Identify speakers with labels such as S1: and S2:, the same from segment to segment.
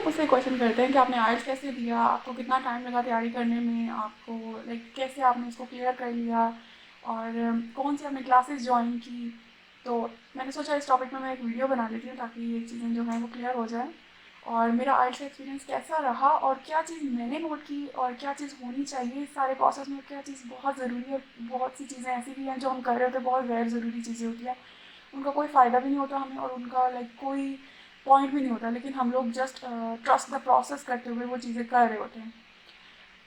S1: लोग मुझसे क्वेश्चन करते हैं कि आपने आइल्स कैसे दिया, आपको कितना टाइम लगा तैयारी करने में, आपको कैसे आपने इसको क्लियर कर लिया और कौन सी आपने क्लासेस ज्वाइन की। तो मैंने सोचा इस टॉपिक में मैं एक वीडियो बना लेती हूँ ताकि ये चीज़ें जो हैं वो क्लियर हो जाए और मेरा आइल्स का एक्सपीरियंस कैसा रहा और क्या चीज़ मैंने नोट की और क्या चीज़ होनी चाहिए इस सारे प्रोसेस में, क्या चीज़ बहुत ज़रूरी है। बहुत सी चीज़ें ऐसी भी हैं जो हम कर रहे होते हैं, बहुत गैर ज़रूरी चीज़ें होती हैं, उनका कोई फ़ायदा भी नहीं होता हमें और उनका कोई पॉइंट भी नहीं होता, लेकिन हम लोग जस्ट ट्रस्ट द प्रोसेस करते हुए वो चीज़ें कर रहे होते हैं।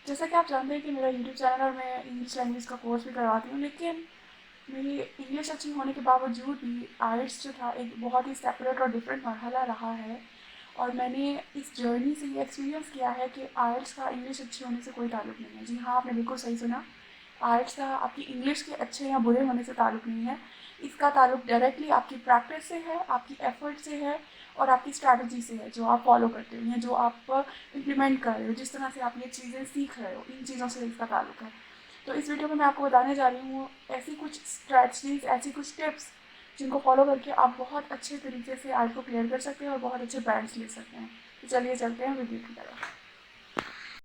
S1: जैसा कि आप जानते हैं कि मेरा यूट्यूब चैनल और मैं इंग्लिश लैंग्वेज का कोर्स भी करवाती हूँ, लेकिन मेरी इंग्लिश अच्छी होने के बावजूद भी आइल्स जो था एक बहुत ही सेपरेट और डिफरेंट मरहला रहा है। और मैंने इस जर्नी से ये एक्सपीरियंस किया है कि आइल्स का इंग्लिश अच्छी होने से कोई ताल्लुक नहीं है। जी हाँ, आपने बिल्कुल सही सुना। आइल्स का आपकी इंग्लिश के अच्छे या बुरे होने से ताल्लुक नहीं है। इसका ताल्लुक डायरेक्टली आपकी प्रैक्टिस से है, आपकी एफर्ट से है और आपकी स्ट्रैटेजी से है जो आप फॉलो करते हो या जो आप इम्प्लीमेंट कर रहे हो, जिस तरह से आप ये चीज़ें सीख रहे हो, इन चीज़ों से इसका ताल्लुक है। तो इस वीडियो में मैं आपको बताने जा रही हूँ ऐसी कुछ स्ट्रैटेजीज, ऐसी कुछ टिप्स जिनको फॉलो करके आप बहुत अच्छे तरीके से आइल्स को क्लियर कर सकते हैं और बहुत अच्छे बैंड्स ले सकते हैं। तो चलिए चलते हैं वीडियो की तरफ।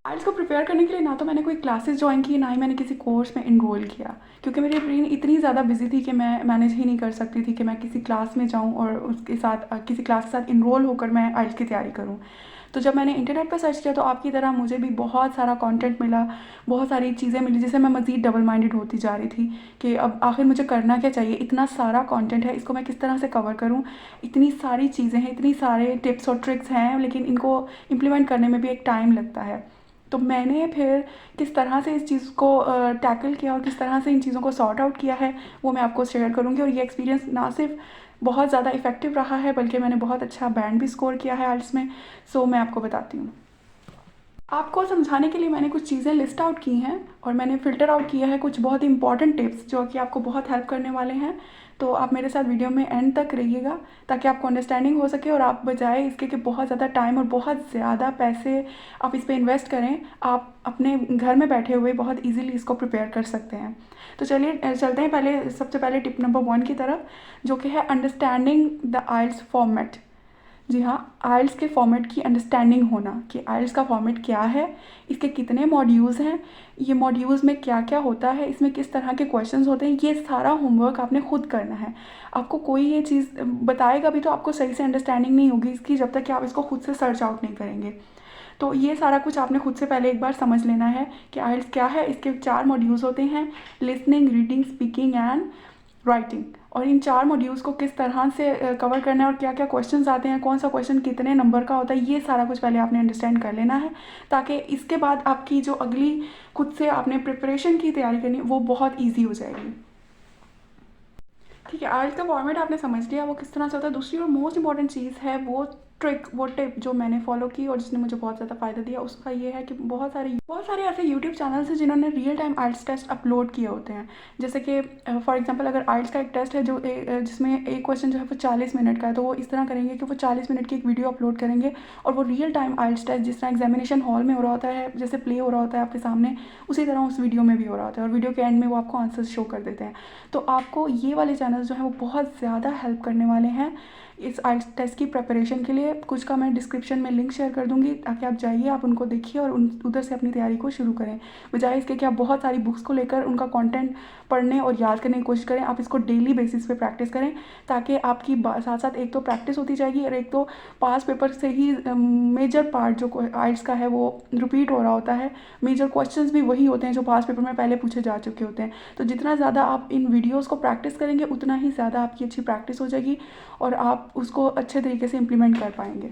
S1: आइल्स को प्रिपेयर करने के लिए ना तो मैंने कोई क्लासेस ज्वाइन की, ना ही मैंने किसी कोर्स में इनरोल किया, क्योंकि मेरी ब्रेन इतनी ज़्यादा बिजी थी कि मैं मैनेज ही नहीं कर सकती थी कि मैं किसी क्लास में जाऊं और उसके साथ किसी क्लास के साथ इनरोल होकर मैं आइल्स की तैयारी करूं। तो जब मैंने इंटरनेट पर सर्च किया तो आपकी तरह मुझे भी बहुत सारा कंटेंट मिला, बहुत सारी चीज़ें मिली, जिससे मैं मज़ीद डबल माइंडेड होती जा रही थी कि अब आखिर मुझे करना क्या चाहिए। इतना सारा कंटेंट है, इसको मैं किस तरह से कवर करूं, इतनी सारी चीज़ें हैं, इतनी सारे टिप्स और ट्रिक्स हैं, लेकिन इनको इम्प्लीमेंट करने में भी एक टाइम लगता है। तो मैंने फिर किस तरह से इस चीज़ को टैकल किया और किस तरह से इन चीज़ों को सॉर्ट आउट किया है वो मैं आपको शेयर करूँगी। और ये एक्सपीरियंस ना सिर्फ बहुत ज़्यादा इफ़ेक्टिव रहा है बल्कि मैंने बहुत अच्छा बैंड भी स्कोर किया है आइल्स में। सो मैं आपको बताती हूँ। आपको समझाने के लिए मैंने कुछ चीज़ें लिस्ट आउट की हैं और मैंने फ़िल्टर आउट किया है कुछ बहुत ही इंपॉर्टेंट टिप्स जो कि आपको बहुत हेल्प करने वाले हैं। तो आप मेरे साथ वीडियो में एंड तक रहिएगा ताकि आपको अंडरस्टैंडिंग हो सके और आप बजाय इसके कि बहुत ज़्यादा टाइम और बहुत ज़्यादा पैसे आप इस पर इन्वेस्ट करें, आप अपने घर में बैठे हुए बहुत ईजीली इसको प्रिपेयर कर सकते हैं। तो चलिए चलते हैं पहले सबसे पहले टिप नंबर 1 की तरफ, जो कि है अंडरस्टैंडिंग द आइल्स फॉर्मेट। जी हाँ, आइल्स के फॉर्मेट की अंडरस्टैंडिंग होना कि आइल्स का फॉर्मेट क्या है, इसके कितने मॉड्यूल्स हैं, ये मॉड्यूल्स में क्या क्या होता है, इसमें किस तरह के क्वेश्चंस होते हैं, ये सारा होमवर्क आपने खुद करना है। आपको कोई ये चीज़ बताएगा भी तो आपको सही से अंडरस्टैंडिंग नहीं होगी इसकी जब तक कि आप इसको खुद से सर्च आउट नहीं करेंगे। तो ये सारा कुछ आपने खुद से पहले एक बार समझ लेना है कि आइल्स क्या है। इसके 4 मॉड्यूल्स होते हैं, listening, reading, speaking and writing. और इन 4 मॉड्यूल्स को किस तरह से कवर करना है और क्या क्या क्वेश्चंस आते हैं, कौन सा क्वेश्चन कितने नंबर का होता है, ये सारा कुछ पहले आपने अंडरस्टैंड कर लेना है ताकि इसके बाद आपकी जो अगली खुद से आपने प्रिपरेशन की तैयारी करनी वो बहुत ईजी हो जाएगी। ठीक है, आइल्स का फॉर्मेट आपने समझ लिया वो किस तरह से होता है। दूसरी और मोस्ट इंपॉर्टेंट चीज़ है वो ट्रिक, वो टिप जो मैंने फॉलो की और जिसने मुझे बहुत ज़्यादा फ़ायदा दिया, उसका ये है कि बहुत सारे ऐसे यूट्यूब चैनल्स हैं जिन्होंने रियल टाइम आइल्स टेस्ट अपलोड किए होते हैं। जैसे कि फॉर एग्जांपल अगर आइल्स का एक टेस्ट है जो जिसमें एक क्वेश्चन जो है वो 40 मिनट का है, तो वो इस तरह करेंगे कि वो 40 मिनट की एक वीडियो अपलोड करेंगे और वो रियल टाइम आइल्स टेस्ट जिस तरह एग्जामिनेशन हॉल में हो रहा होता है, जैसे प्ले हो रहा होता है आपके सामने, उसी तरह उस वीडियो में भी हो रहा होता है और वीडियो के एंड में वो आपको आंसर शो कर देते हैं। तो आपको ये वाले चैनल्स जो हैं वो बहुत ज़्यादा हेल्प करने वाले हैं इस आइल्स टेस्ट की प्रिपरेशन के लिए। कुछ का मैं डिस्क्रिप्शन में लिंक शेयर कर दूंगी ताकि आप जाइए, आप उनको देखिए और उधर से अपनी तैयारी को शुरू करें, बजाय इसके कि आप बहुत सारी बुक्स को लेकर उनका कंटेंट पढ़ने और याद करने की कोशिश करें। आप इसको डेली बेसिस पे प्रैक्टिस करें ताकि आपकी साथ साथ एक तो प्रैक्टिस होती जाएगी और एक तो पास पेपर से ही मेजर पार्ट जो आइल्स का है वो रिपीट हो रहा होता है। मेजर क्वेश्चंस भी वही होते हैं जो पास पेपर में पहले पूछे जा चुके होते हैं। तो जितना ज़्यादा आप इन वीडियोज़ को प्रैक्टिस करेंगे उतना ही ज़्यादा आपकी अच्छी प्रैक्टिस हो जाएगी और आप उसको अच्छे तरीके से इम्प्लीमेंट कर पाएंगे।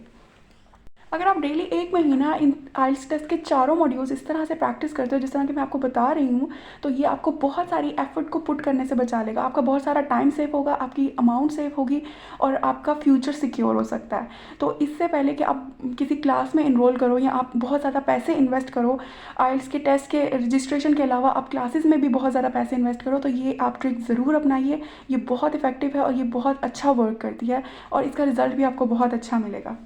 S1: अगर आप डेली 1 महीना इन आइल्स टेस्ट के चारों मॉड्यूल्स इस तरह से प्रैक्टिस करते हो जिस तरह कि मैं आपको बता रही हूँ, तो ये आपको बहुत सारी एफर्ट को पुट करने से बचा लेगा। आपका बहुत सारा टाइम सेव होगा, आपकी अमाउंट सेव होगी और आपका फ्यूचर सिक्योर हो सकता है। तो इससे पहले कि आप किसी क्लास में इनरोल करो या आप बहुत ज़्यादा पैसे इन्वेस्ट करो, आइल्स के टेस्ट के रजिस्ट्रेशन के अलावा आप क्लासेस में भी बहुत ज़्यादा पैसे इन्वेस्ट करो, तो ये आप ट्रिक ज़रूर अपनाइए। ये बहुत इफेक्टिव है और ये बहुत अच्छा वर्क करती है और इसका रिजल्ट भी आपको बहुत अच्छा मिलेगा।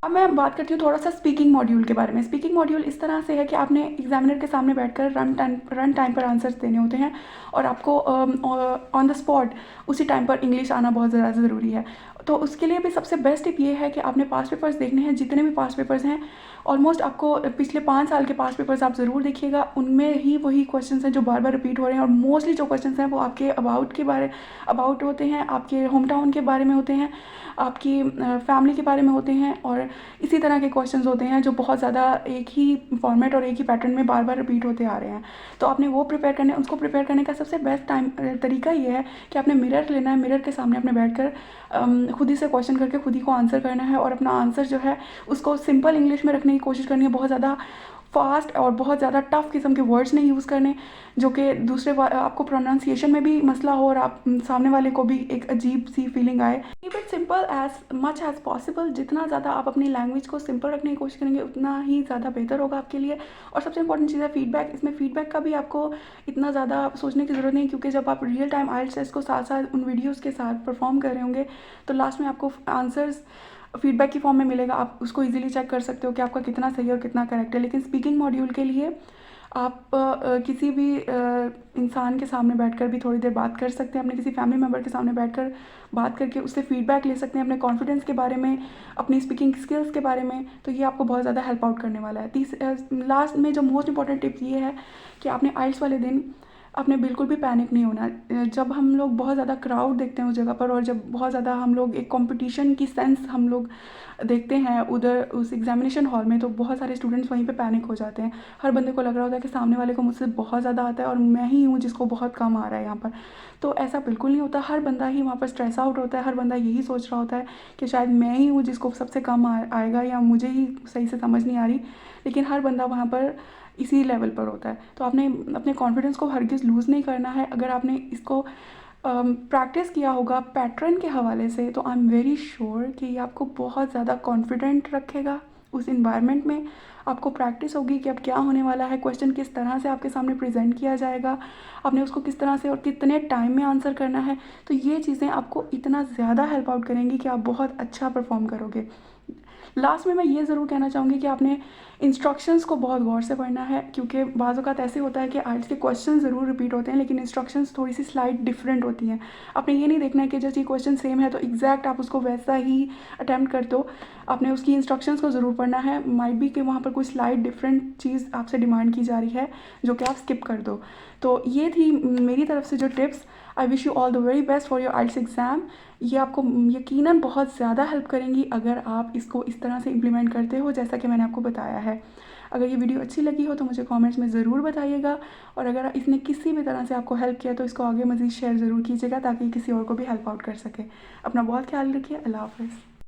S1: अब मैं बात करती हूँ थोड़ा सा स्पीकिंग मॉड्यूल के बारे में। स्पीकिंग मॉड्यूल इस तरह से है कि आपने एग्जामिनर के सामने बैठकर रन टाइम पर आंसर्स देने होते हैं और आपको ऑन द स्पॉट उसी टाइम पर इंग्लिश आना बहुत ज़्यादा ज़रूरी है। तो उसके लिए भी सबसे बेस्ट टिप ये है कि आपने पास्ट पेपर्स देखने हैं, जितने भी पास्ट पेपर्स हैं ऑलमोस्ट आपको पिछले 5 साल के पास्ट पेपर्स आप ज़रूर देखिएगा, उनमें ही वही क्वेश्चंस हैं जो बार बार रिपीट हो रहे हैं, और मोस्टली जो क्वेश्चंस हैं वो आपके अबाउट होते हैं, आपके होम टाउन के बारे में होते हैं, आपकी फैमिली के बारे में होते हैं, और इसी तरह के क्वेश्चंस होते हैं जो बहुत ज़्यादा एक ही फॉर्मेट और एक ही पैटर्न में बार बार रिपीट होते आ रहे हैं। तो आपने वो उसको प्रिपेयर करने का सबसे बेस्ट तरीका ये है कि आपने मिरर लेना है, मिरर के सामने आपने बैठकर खुद ही से क्वेश्चन करके खुद ही को आंसर करना है, और अपना आंसर जो है उसको सिंपल इंग्लिश में रखने की कोशिश करनी है, बहुत ज़्यादा फास्ट और बहुत ज़्यादा टफ किस्म के वर्ड्स नहीं यूज़ करने जो कि आपको प्रोनाउंसिएशन में भी मसला हो और आप सामने वाले को भी एक अजीब सी फीलिंग आए। Keep it simple as much as possible, जितना ज़्यादा आप अपनी लैंग्वेज को सिंपल रखने की कोशिश करेंगे उतना ही ज़्यादा बेहतर होगा आपके लिए। और सबसे इंपॉर्टेंट चीज़ है फीडबैक। इसमें फीडबैक का भी आपको इतना ज़्यादा सोचने की ज़रूरत नहीं, क्योंकि जब आप रियल टाइम आइल्स टेस्ट को साथ साथ उन वीडियोज़ के साथ परफॉर्म कर रहे होंगे तो लास्ट में आपको आंसर्स फीडबैक की फॉर्म में मिलेगा, आप उसको इजीली चेक कर सकते हो कि आपका कितना सही और कितना करेक्ट है। लेकिन स्पीकिंग मॉड्यूल के लिए आप किसी भी इंसान के सामने बैठकर भी थोड़ी देर बात कर सकते हैं, अपने किसी फैमिली मेम्बर के सामने बैठकर बात करके उससे फीडबैक ले सकते हैं अपने कॉन्फिडेंस के बारे में, अपनी स्पीकिंग स्किल्स के बारे में। तो ये आपको बहुत ज़्यादा हेल्प आउट करने वाला है। लास्ट में जो मोस्ट इंपॉर्टेंट टिप ये है कि आपने आइल्स वाले दिन आपने बिल्कुल भी पैनिक नहीं होना। जब हम लोग बहुत ज़्यादा क्राउड देखते हैं उस जगह पर, और जब बहुत ज़्यादा हम लोग एक कंपटीशन की सेंस हम लोग देखते हैं उधर उस एग्जामिनेशन हॉल में, तो बहुत सारे स्टूडेंट्स वहीं पे पैनिक हो जाते हैं। हर बंदे को लग रहा होता है कि सामने वाले को मुझसे बहुत ज़्यादा आता है और मैं ही हूँ जिसको बहुत कम आ रहा है यहाँ पर। तो ऐसा बिल्कुल नहीं होता, हर बंदा ही वहाँ पर स्ट्रेस आउट होता है, हर बंदा यही सोच रहा होता है कि शायद मैं ही हूँ जिसको सबसे कम आएगा, या मुझे ही सही से समझ नहीं आ रही। लेकिन हर बंदा वहाँ पर इसी लेवल पर होता है। तो आपने अपने कॉन्फिडेंस को हरगिज़ लूज़ नहीं करना है। अगर आपने इसको प्रैक्टिस किया होगा पैटर्न के हवाले से, तो आई एम वेरी श्योर कि ये आपको बहुत ज़्यादा कॉन्फिडेंट रखेगा उस इन्वायरमेंट में। आपको प्रैक्टिस होगी कि अब क्या होने वाला है, क्वेश्चन किस तरह से आपके सामने प्रेजेंट किया जाएगा, आपने उसको किस तरह से और कितने टाइम में आंसर करना है। तो ये चीज़ें आपको इतना ज़्यादा हेल्प आउट करेंगी कि आप बहुत अच्छा परफॉर्म करोगे। लास्ट में मैं ये ज़रूर कहना चाहूँगी कि आपने इंस्ट्रक्शंस को बहुत गौर से पढ़ना है, क्योंकि बाज़ औक़ात ऐसे होता है कि आइल्स के क्वेश्चन ज़रूर रिपीट होते हैं लेकिन इंस्ट्रक्शंस थोड़ी सी स्लाइट डिफरेंट होती हैं। आपने ये नहीं देखना है कि जैसे क्वेश्चन सेम है तो एग्जैक्ट आप उसको वैसा ही अटैम्प्ट कर दो। आपने उसकी इंस्ट्रक्शंस को ज़रूर पढ़ना है। माइट बी कि वहाँ पर कोई स्लाइट डिफरेंट चीज़ आपसे डिमांड की जा रही है जो कि आप स्किप कर दो। तो ये थी मेरी तरफ से जो tips. I wish you all the very best for your IELTS exam. ये आपको यकीनन बहुत ज़्यादा हेल्प करेंगी अगर आप इसको इस तरह से इम्प्लीमेंट करते हो जैसा कि मैंने आपको बताया है। अगर ये वीडियो अच्छी लगी हो तो मुझे कमेंट्स में ज़रूर बताइएगा, और अगर इसने किसी भी तरह से आपको हेल्प किया तो इसको आगे मज़ीद शेयर ज़रूर कीजिएगा ताकि किसी और को भी हेल्प आउट कर सके। अपना बहुत ख्याल रखिए। अल्लाह हाफ़िज़।